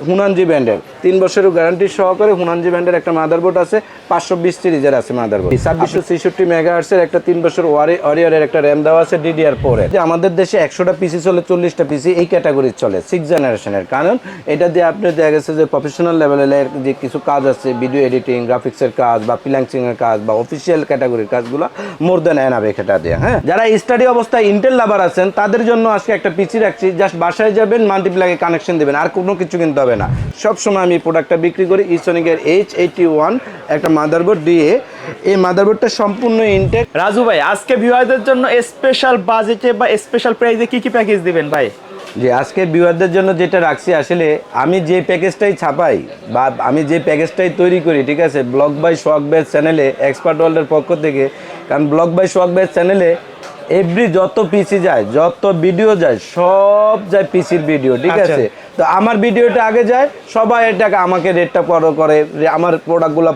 Huananzhi ব্র্যান্ডের 3 বছরের guarantee সহকারে হুনানজি ব্র্যান্ডের একটা মাদারবোর্ড আছে, 520 সিরিজের আছে মাদারবোর্ড। 2663 মেগাহার্টজের একটা 3 বছর ওয়ারিয়রের একটা র্যাম দেওয়া আছে DDR4 এর। আমাদের দেশে 100টা পিসি চলে, 40টা পিসি এই ক্যাটাগরির চলে 6 জেনারেশনের। কারণ এটা দিয়ে আপনি দেখা গেছে যে প্রফেশনাল লেভেলের যে কিছু কাজ আছে, ভিডিও এডিটিং, গ্রাফিক্সের কাজ বা ফ্রিল্যান্সিং এর কাজ বা অফিসিয়াল ক্যাটাগরির কাজগুলো মোর দেন এনাবে এটা দিয়ে। হ্যাঁ, যারা স্টাডি অবস্থায় ইন্টেল লাভার আছেন তাদের জন্য আজকে একটা পিসি রাখছি, জাস্ট বাসায় যাবেন, মাল্টিপ্লাগে কানেকশন দিবেন, আর কোনো কিছু কিনতে হবে না। সবসময় আমি প্রোডাক্টটা বিক্রি করি ইসনিকের H81 একটা মাদারবোর্ড দিয়ে। এই মাদারবোর্ডটা সম্পূর্ণ ইনটেক। রাজু ভাই, আজকে ভিউয়ারদের জন্য স্পেশাল বাজেটে বা স্পেশাল প্রাইসে কি কি প্যাকেজ দিবেন ভাই? যে আজকে ভিউয়ারদের জন্য যেটা রাখছি, আসলে আমি যে প্যাকেজটাই ছাপাই বা আমি যে প্যাকেজটাই তৈরি করি, ঠিক আছে, ব্লগ বাই সোহাগ ভাইয়ের চ্যানেলে, এক্সপার্ট ওয়ার্ল্ডের পক্ষ থেকে। কারণ ব্লগ বাই সোহাগ ভাইয়ের চ্যানেলে এভরি যত পিসি যায়, যত ভিডিও যায়, সব যায় পিসির ভিডিও, ঠিক আছে। তো আমার ভিডিওটা আগে যায়, সবাই এটাকে আমাকে রেটটা ফলো করে, আমার প্রোডাক্টগুলো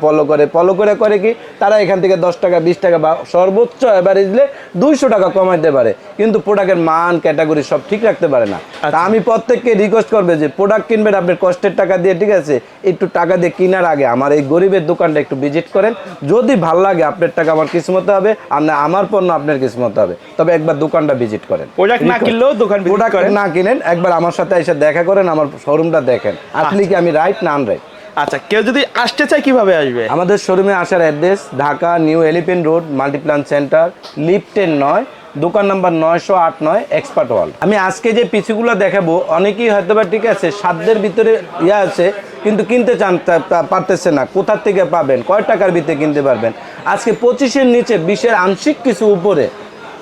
ফলো করে কি তারা এখান থেকে 10 টাকা 20 টাকা বা সর্বোচ্চ অ্যাভারেজলে 200 টাকা কমাইতে পারে, কিন্তু প্রোডাক্টের মান ক্যাটাগরি সব ঠিক রাখতে পারে না। তা আমি প্রত্যেককে রিকোয়েস্ট করবে যে প্রোডাক্ট কিনবেন আপনার কষ্টের টাকা দিয়ে, ঠিক আছে, একটু টাকা দিয়ে কেনার আগে আমার এই গরিবের দোকানটা একটু ভিজিট করেন। যদি ভাল লাগে আপনার টাকা আমার কিসমতে হবে, আর না আমার পণ্য আপনার কিসমতে হবে, তবে একবার দোকানটা ভিজিট করেন। প্রোডাক্ট না কিনলেও দোকান ভিজিট করেন, না কিনেন, একবার আমার সাথে এসে দেখা করেন, আমার শোরুমটা দেখেন, আসলে কি আমি রাইট না আনরাইট। আচ্ছা, কেউ যদি আসতে চায় কিভাবে আসবে? আমাদের শোরুমে আসার address Dhaka new elephant road, Multiplan centre, লিফটের 9, দোকান নাম্বার 908 এক্সপার্ট ওয়ার্ল্ড। আমি আজকে যে পিসিগুলো দেখাবো, অনেকেই হয়তো বা, ঠিক আছে, সাধ্যের ভিতরে আছে, কিন্তু কিনতে চান পারতেছে না, কোথার থেকে পাবেন, কয় টাকার ভিতরে কিনতে পারবেন। আজকে 25-এর নিচে 20-এর আংশিক কিছু উপরে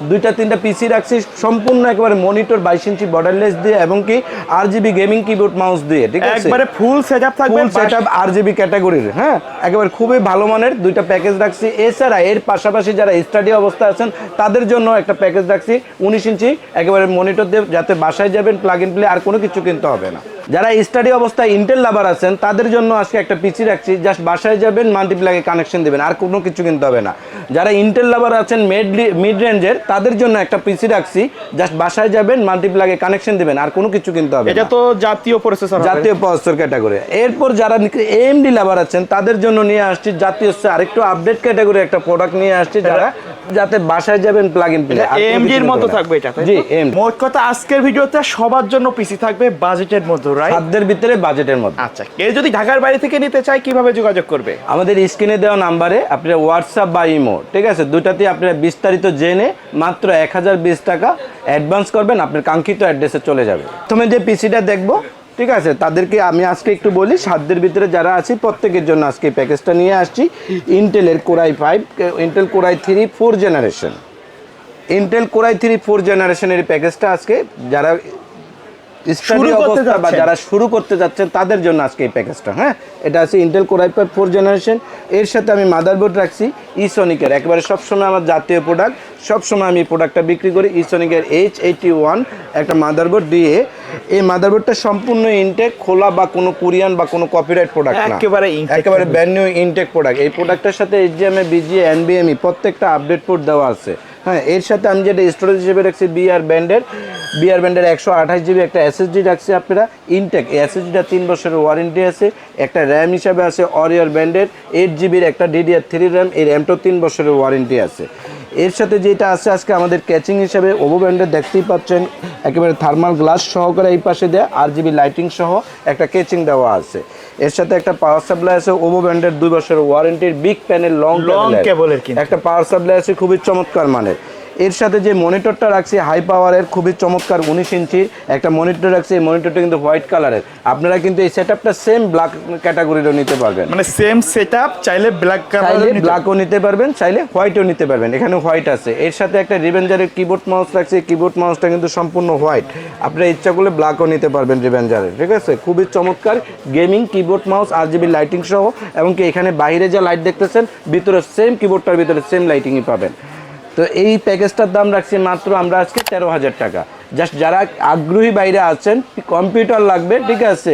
2-3টা পিসি রাখছি, সম্পূর্ণ একেবারে মনিটর 22 ইঞ্চি বর্ডারলেস দিয়ে এবং কি RGB গেমিং কিবোর্ড মাউস দিয়ে, ঠিক আছে, একবারে ফুল সেটআপ থাকবে, ফুল সেটআপ RGB ক্যাটাগরির। হ্যাঁ, একেবারে খুবই ভালো মানের 2টা প্যাকেজ রাখছি। এছাড়া এর পাশাপাশি যারা স্টাডি অবস্থায় আছেন তাদের জন্য একটা প্যাকেজ রাখছি 19 ইঞ্চি একেবারে মনিটর দিয়ে, যাতে বাসায় যাবেন প্লাগ ইন প্লে, আর কোনো কিছু কিনতে হবে না। যারা স্টাডি অবস্থায় ইন্টেল লাভার আছেন তাদের জন্য আজকে একটা পিসি রাখছি, জাস্ট বাসায় যাবেন, মাল্টিপ্লাগে কানেকশন দিবেন, আর কোনো কিছু কিনতে হবে না। যারা ইন্টেল লাভার আছেন মিড রেঞ্জের, তাদের জন্য একটা পিসি রাখছি, জাস্ট বাসায় যাবেন, মাল্টিপ্লাগে কানেকশন দিবেন, আর কোনো কিছু কিনতে হবে না। এটা তো জাতীয় প্রসেসর ক্যাটাগরি। এরপর যারা AMD লাভার আছেন তাদের জন্য নিয়ে আসছি জাতীয় আরেকটু আপডেট ক্যাটাগরি একটা প্রোডাক্ট নিয়ে আসছি, যারা যাতে বাসায় যাবেন প্লাগ ইন প্লে, AMD এর মতো থাকবে এটা। জি, AMD। মোট কথা আজকের ভিডিওতে সবার জন্য পিসি থাকবে বাজেটের মধ্যে, রাইট? সাধ্যের ভিতরে, বাজেটের মধ্যে। আচ্ছা, কেউ যদি ঢাকার বাইরে থেকে নিতে চায় কিভাবে যোগাযোগ করবে? আমাদের স্ক্রিনে দেওয়া নাম্বারে আপনার হোয়াটসঅ্যাপ বা ইমো, ঠিক আছে, দুইটাতেই আপনারা বিস্তারিত জেনে মাত্র 1020 টাকা অ্যাডভান্স করবেন, আপনার কাঙ্ক্ষিত অ্যাড্রেসে চলে যাবে। তুমি যে পিসিটা দেখবো, ঠিক আছে, তাদেরকে আমি আজকে একটু বলি, সাধ্যের ভিতরে যারা আছি প্রত্যেকের জন্য আজকে প্যাকেজটা নিয়ে আসছি। ইন্টেলের Core i 5, Intel Core i 3 4 generation, Intel Core i 3 4 জেনারেশনের প্যাকেজটা আজকে যারা স্টাডি অবস্থা বা যারা শুরু করতে যাচ্ছেন তাদের জন্য আজকে এই প্যাকেজটা। হ্যাঁ, এটা আছে ইন্টেল কোরাই 5 4 জেনারেশন। এর সাথে আমি মাদারবোর্ড রাখছি ইসনিকের, একেবারে সবসময় আমার জাতীয় প্রোডাক্ট, সবসময় আমি প্রোডাক্টটা বিক্রি করি ইসনিকের H81 একটা মাদারবোর্ড দিয়ে। এই মাদারবোর্ডটা সম্পূর্ণ ইনটেক, খোলা বা কোনো কোরিয়ান বা কোনো কপিরাইট প্রোডাক্ট না, একেবারে ব্র্যান্ড নিউ ইনটেক প্রোডাক্ট। এই প্রোডাক্টের সাথে HDMI BGA NVMe প্রত্যেকটা আপডেট পোর্ট দেওয়া আছে। হ্যাঁ, এর সাথে আমি যেটা স্টোরেজ হিসেবে রাখছি বিআর ব্যান্ডের 128 GB একটা SSD রাখছি আপনারা ইনটেক। এই SSDটা 3 বছরের ওয়ারেন্টি আছে। একটা র্যাম হিসাবে আছে অরিয়র ব্যান্ডের 8 GB একটা DDR3 র্যাম, এই র্যামটাও 3 বছরের ওয়ারেন্টি আছে। এর সাথে যেটা আছে আজকে আমাদের ক্যাচিং হিসাবে ওভো ব্যান্ডের, দেখতেই পাচ্ছেন একেবারে থার্মাল গ্লাস সহকারে এই পাশে দেওয়া RGB লাইটিং সহ একটা ক্যাচিং দেওয়া আছে। এর সাথে একটা পাওয়ার সাপ্লাই আছে ওভো ব্যান্ডের 2 বছরের ওয়ারেন্টির বিগ প্যানেল লং কেবলের একটা পাওয়ার সাপ্লাই আছে, খুবই চমৎকার মানের। এর সাথে যে মনিটরটা রাখছি হাই পাওয়ারের, খুবই চমৎকার 19 ইঞ্চির একটা মনিটর রাখছি। এই মনিটরটা কিন্তু হোয়াইট কালারের। আপনারা কিন্তু এই সেটআপটা সেম ব্ল্যাক ক্যাটাগরিরও নিতে পারবেন, মানে সেম সেটআপ, চাইলে ব্ল্যাক কালারের ব্ল্যাকও নিতে পারবেন, চাইলে হোয়াইটও নিতে পারবেন। এখানে হোয়াইট আছে। এর সাথে একটা রিভেঞ্জারের কিবোর্ড মাউস রাখছি, কিবোর্ড মাউসটা কিন্তু সম্পূর্ণ হোয়াইট। আপনারা ইচ্ছা করলে ব্ল্যাকও নিতে পারবেন রিভেঞ্জারের, ঠিক আছে। খুবই চমৎকার gaming keyboard mouse, RGB lighting সহ, এবং কি এখানে বাইরে যা লাইট দেখতেছেন ভিতরে সেম কিবোর্ডটার ভিতরে সেম লাইটিংই পাবেন। তো এই প্যাকেজটার দাম রাখছি মাত্র আমরা আজকে 13,000 টাকা। জাস্ট যারা আগ্রহী বাইরে আছেন কম্পিউটার লাগবে, ঠিক আছে,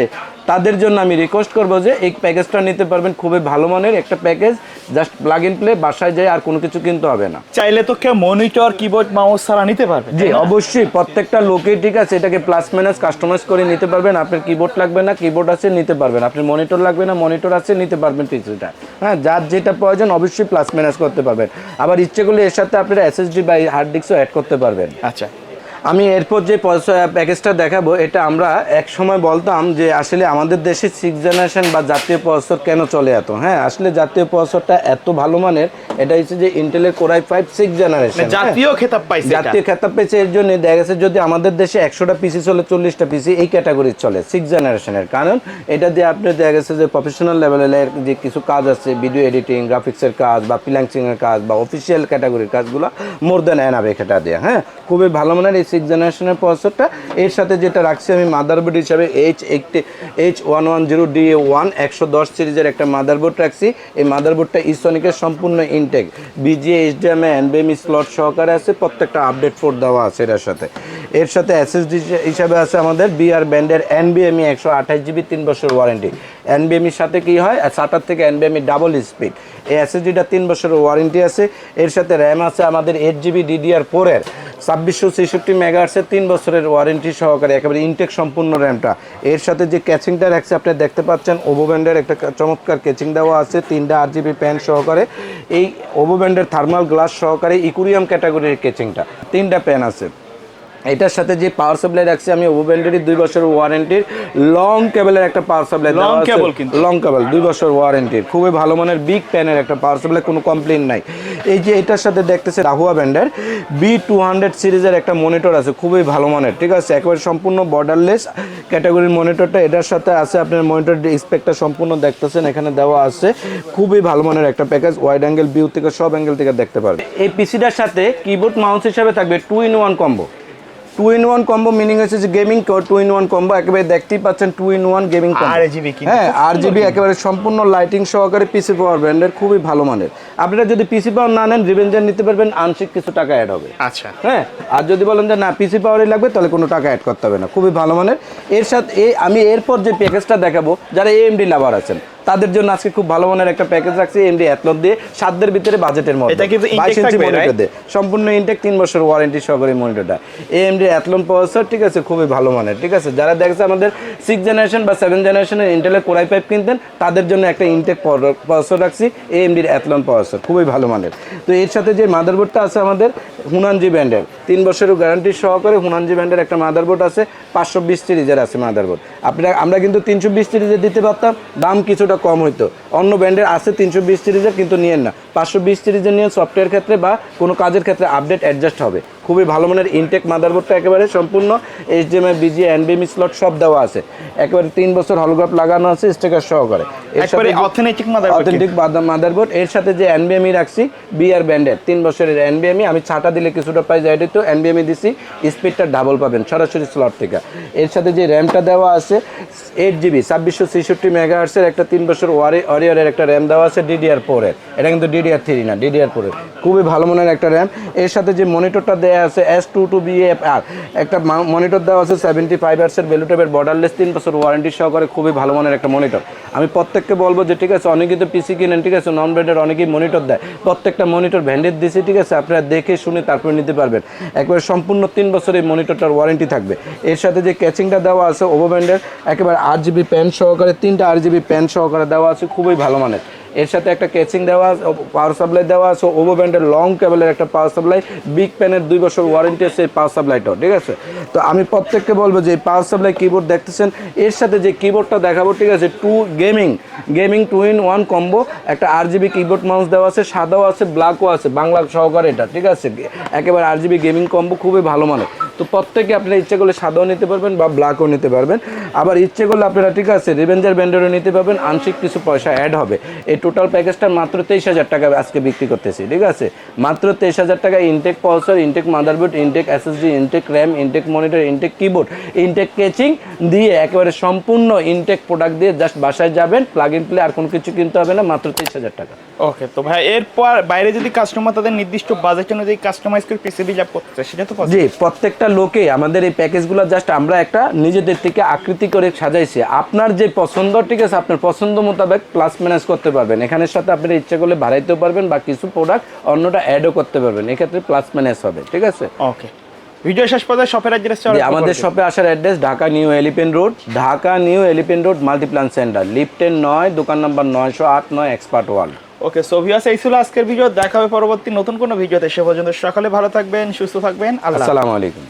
তাদের জন্য আমি রিকোয়েস্ট করবো যে এই প্যাকেজটা নিতে পারবেন। খুবই ভালো মানের একটা package, just plug in play, বাসায় যায় আর কোনো কিছু কিনতে হবে না। চাইলে তো কেউ মনিটর কিবোর্ড মাউস ছাড়া নিতে পারবে। জি অবশ্যই, প্রত্যেকটা লোকে, ঠিক আছে, এটাকে প্লাস মাইনাস কাস্টমাইজ করে নিতে পারবেন। আপনার কিবোর্ড লাগবে না, কিবোর্ড আছে নিতে পারবেন। আপনার মনিটর লাগবে না, মনিটর আছে নিতে পারবেন পিসিটা। হ্যাঁ, যার যেটা প্রয়োজন অবশ্যই প্লাস মাইনাস করতে পারবেন। আবার ইচ্ছে করলে এর সাথে আপনারা এসএসডি বা হার্ড ডিস্কও অ্যাড করতে পারবেন। আচ্ছা, আমি এরপর যে প্যাকেজটা দেখাবো, এটা আমরা এক সময় বলতাম যে আসলে আমাদের দেশে 6 জেনারেশন বা জাতীয় প্রসেসর কেন চলে এত। হ্যাঁ, আসলে জাতীয় প্রসেসরটা এত ভালো মানের, এটা হচ্ছে যে ইন্টেলের কোরাই 5 6 জেনারেশন, জাতীয় খেতাব পাইছে। জাতীয় খেতাব পেয়েছে। এর জন্য দেখা গেছে যদি আমাদের দেশে 100টা পিসি চলে, 40টা পিসি এই ক্যাটাগরির চলে 6 জেনারেশনের। কারণ এটা দিয়ে আপনি দেখা গেছে যে প্রফেশনাল লেভেলের যে কিছু কাজ আছে, ভিডিও এডিটিং, গ্রাফিক্সের কাজ বা ফ্রিল্যান্সিংয়ের কাজ বা অফিসিয়াল ক্যাটাগরির কাজগুলো মোর দেন এনাবে এটা দিয়ে। হ্যাঁ, খুবই ভালো মানের এই 6 জেনারেশনের প্রসেসরটা। এর সাথে যেটা রাখছি আমি মাদারবোর্ড হিসাবে H1100DA1 110 সিরিজের একটা মাদারবোর্ড রাখছি। এই মাদারবোর্ডটা ইসনিকের সম্পূর্ণ ইনটেক, বিজিএ, এইচডিএমআই, এনবিএমই স্লট সহকারে আছে। প্রত্যেকটা আপডেট পোর্ট দেওয়া আছে এর সাথে এসএসডি হিসাবে আছে আমাদের বিআর ব্যান্ডের এনবিএমই 128GB 3 বছর ওয়ারেন্টি। এনবিএমির সাথে কি হয়, SATA থেকে এনবিএমই ডাবল স্পিড। এই এসএসডিটা 3 বছরের ওয়ারেন্টি আছে। এর সাথে র্যাম আছে আমাদের 8GB DDR4 এর 2666 মেগাহার্টসের 3 বছরের ওয়ারেন্টি সহকারে, একেবারে ইনটেক সম্পূর্ণ র্যামটা। এর সাথে যে ক্যাচিংটা রাখছে আপনি দেখতে পাচ্ছেন, ওভো ব্যান্ডের একটা চমৎকার ক্যাচিং দেওয়া আছে 3টা RGB প্যান সহকারে। এই ওভো ব্যান্ডের থার্মাল গ্লাস সহকারে ইকুরিয়াম ক্যাটাগরির ক্যাচিংটা, 3টা প্যান আছে। এটার সাথে যে পাওয়ার সাপ্লাই রাখছি আমি ওভো ব্যান্ডেরই 2 বছরের ওয়ারেন্টির লং কেবলের একটা পাওয়ার সাপ্লাই দেওয়া আছে। লং কেবল 2 বছর ওয়ারেন্টির, খুবই ভালো মানের বিগ প্যানের একটা পাওয়ার সাপ্লাই, কোনো কমপ্লেইন নাই। এই যে এটার সাথে দেখতেছে রাহুয়া ব্যান্ডের B200 সিরিজের একটা মনিটর আছে, খুবই ভালো মানের, ঠিক আছে, একেবারে সম্পূর্ণ বর্ডারলেস ক্যাটাগরির মনিটরটা। এটার সাথে আছে আপনার মনিটর স্পেকটা সম্পূর্ণ দেখতেছেন এখানে দেওয়া আছে। খুবই ভালো মানের একটা প্যাকেজ, ওয়াইড অ্যাঙ্গেল ভিউ থেকে সব অ্যাঙ্গেল থেকে দেখতে পারবে। এই পিসিটার সাথে কিবোর্ড মাউস হিসাবে থাকবে 2-in-1 combo. 2-in-1 combo meaning হচ্ছে যে গেমিং 2-in-1 কম্বো, একেবারে দেখতেই পাচ্ছেন 2-in-1 গেমিং কম্বো। হ্যাঁ, RGB একেবারে সম্পূর্ণ লাইটিং সহকারে পিসি পাওয়ার ব্র্যান্ডের, খুবই ভালো মানের। আপনারা যদি পিসি পাওয়ার না নেন, রিভেঞ্জার নিতে পারবেন, আংশিক কিছু টাকা অ্যাড হবে। আচ্ছা, হ্যাঁ, আর যদি বলেন যে না পিসি পাওয়ারই লাগবে, তাহলে কোনো টাকা অ্যাড করতে হবে না, খুবই ভালো মানের। এর সাথে আমি এরপর যে প্যাকেজটা দেখাবো, যারা AMD লাভার আছেন তাদের জন্য আজকে খুব ভালো মানের একটা প্যাকেজ রাখছি AMD অ্যাথলন দিয়ে, 7 ভিতরে বাজেটের মধ্যে। এটা কিন্তু ইনটেক 22 ইঞ্চি থাকবে, মনিটর দিয়ে সম্পূর্ণ ইনটেক, 3 বছর ওয়ারেন্টি সহকারে মনিটরটা AMD অ্যাথলন প্রসেসর, ঠিক আছে, খুবই ভালো মানের, ঠিক আছে। যারা দেখছে আমাদের 6 জেনারেশন বা 7 জেনারেশনের ইন্টেলের কোরাই 5 কিনতেন, তাদের জন্য একটা ইনটেক প্রসেসর রাখছি AMD অ্যাথলন প্রসেসর, খুবই ভালো মানের। তো এর সাথে যে মাদারবোর্ডটা আছে আমাদের হুনানজি ব্র্যান্ডের 3 বছরের গ্যারান্টি সহকারে হুনানজি ব্র্যান্ডের একটা মাদারবোর্ড আছে, 520 সিরিজের আছে মাদারবোর্ড। আমরা কিন্তু 320 সিরিজে দিতে পারতাম, দাম কিছুটা কম হইতো। অন্য ব্র্যান্ডের আছে 320 সিরিজের, কিন্তু নিয়েন না, 520 সিরিজের নিয়ে সফটওয়্যার ক্ষেত্রে বা কোনো কাজের ক্ষেত্রে আপডেট অ্যাডজাস্ট হবে। খুবই ভালো মানের ইনটেক মাদারবোর্ডটা, একেবারে সম্পূর্ণ HDMI, BGA, NVMe স্লট সব দেওয়া আছে, একেবারে 3 বছর হলগ্রাফ লাগানো আছে স্টিকার সহকারে। একবারে অথেন্টিক মাদারবোর্ড। এর সাথে যে NVMe রাখছি বিআর ব্র্যান্ডের 3 বছরের NVMe, আমি ছাটা দিলে কিছুটা প্রাইস অ্যাড হইতো, NVMe দিছি, স্পিডটা ডাবল পাবেন সরাসরি স্লট থেকে। এর সাথে যে র্যামটা দেওয়া আছে 8GB 2666 মেগাহার্টসের একটা 3 বছর ওয়ারিয়রের একটা র্যাম দেওয়া আছে DDR4 এর, এটা কিন্তু DDR3 না, DDR4 এর, খুবই ভালো মানের একটা র্যাম। এর সাথে যে মনিটরটা দেওয়া আছে S22BFR একটা মনিটর দেওয়া আছে 75 হার্টজের ভ্যালুটেবের বর্ডারলেস, 3 বছর ওয়ারেন্টি সহকারে, খুবই ভালো মানের একটা মনিটর। আমি প্রত্যেককে বলবো যে ঠিক আছে, অনেকেই তো পিসি কিনেন, ঠিক আছে, নন ব্র্যান্ডের অনেকেই মনিটর দেয়, প্রত্যেকটা মনিটর ব্র্যান্ডেড দিছি, ঠিক আছে, আপনারা দেখে শুনে তারপরে নিতে পারবেন। একবারে সম্পূর্ণ 3 বছর এই মনিটরটার ওয়ারেন্টি থাকবে। এর সাথে যে ক্যাচিংটা দেওয়া আছে ওভো ব্র্যান্ডের, একেবারে 8GB প্যান সহকারে, 3টা RGB প্যান সহকারে দেওয়া আছে, খুবই ভালো মানের। এর সাথে একটা ক্যাচিং দেওয়া, পাওয়ার সাপ্লাই দেওয়া আছে, ওভো ব্র্যান্ডের লং কেবলের একটা পাওয়ার সাপ্লাই, বিগ প্যানের 2 বছর ওয়ারেন্টি আছে এই পাওয়ার সাপ্লাইটাও, ঠিক আছে। তো আমি প্রত্যেককে বলবো যে এই পাওয়ার সাপ্লাই কিবোর্ড দেখতেছেন, এর সাথে যে কিবোর্ডটা দেখাবো, ঠিক আছে, গেমিং 2-in-1 কম্বো, একটা RGB কিবোর্ড মাউস দেওয়া আছে, সাদাও আছে, ব্ল্যাকও আছে, বাংলা সহকারে এটা, ঠিক আছে, একেবারে RGB গেমিং কম্বো, খুবই ভালো মানের। তো প্রত্যেকে আপনারা ইচ্ছে করলে সাদাও নিতে পারবেন বা ব্ল্যাকও নিতে পারবেন, আবার ইচ্ছে করলে আপনারা, ঠিক আছে, রিভেঞ্জার ব্র্যান্ডেরও নিতে পারবেন, আংশিক কিছু পয়সা অ্যাড হবে। এই টোটাল প্যাকেজটা মাত্র 23,000 টাকা আজকে বিক্রি করতেছি, ঠিক আছে? মাত্র 23,000 টাকা intact processor, intact motherboard, intact SSD, intact RAM, intact monitor, intact keyboard, intact casing দিয়ে একেবারে সম্পূর্ণ ইনটেক প্রোডাক্ট দিয়ে জাস্ট বাসায় যাবেন, প্লাগ ইন প্লে, আর কোনো কিছু কিনতে হবে না, মাত্র 23,000 টাকা। ওকে, তো ভাই এরপর বাইরে যদি কাস্টমার তাদের নির্দিষ্ট বাজেট অনুযায়ী কাস্টমাইজ করে পিসি রিজার্ভ করতে চায়, সেটা তো possible? জি, প্রত্যেকটা লোকে আমাদের এই প্যাকেজগুলো জাস্ট আমরা একটা নিজেদের থেকে আকৃতি করে সাজাইছি। আপনার যে পছন্দ, ঠিক আছে, আপনার পছন্দ মোতাবেক প্লাস মাইনাস করতে পারবেন। এখানের সাথে আপনি ইচ্ছা করলে বাড়াইতেও পারবেন বা কিছু প্রোডাক্ট অন্যটা অ্যাডও করতে পারবেন, এক্ষেত্রে প্লাস মাইনাস হবে, ঠিক আছে? ওকে, ভিডিও শেষ পর্যায়ে শপের অ্যাড্রেস জি, আমাদের শপে আসার address Dhaka new elephant road, Dhaka new elephant road Multiplan centre, লিফটের 9, দোকান নাম্বার 908 এক্সপার্ট ওয়ার্ল্ড। ওকে, সো ভিউয়ার্স, এই ছিল আজকের ভিডিও। দেখা হবে পরবর্তী নতুন কোনো ভিডিওতে। সে পর্যন্ত সকালে ভালো থাকবেন, সুস্থ থাকবেন। আল্লাহ। আসসালামু আলাইকুম।